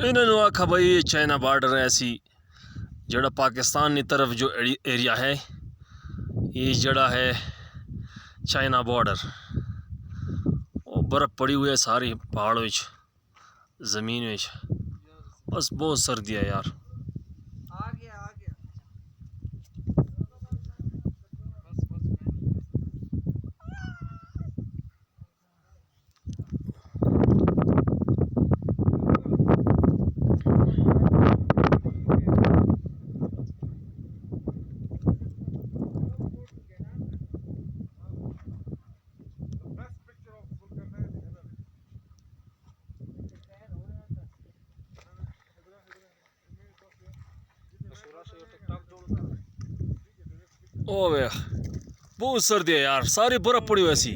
इन्होंने आखा भाई ये चाइना बॉर्डर है ऐसी जड़ा पाकिस्तान की तरफ जो एरिया है ये जड़ा है चाइना बॉर्डर और बर्फ़ पड़ी हुई है सारी पहाड़ों ज़मीन में। बस बहुत सर्दी है यार। ओ वे बहुत सर्दी है यार, सारी बर्फ़ पड़ी हुई ऐसी।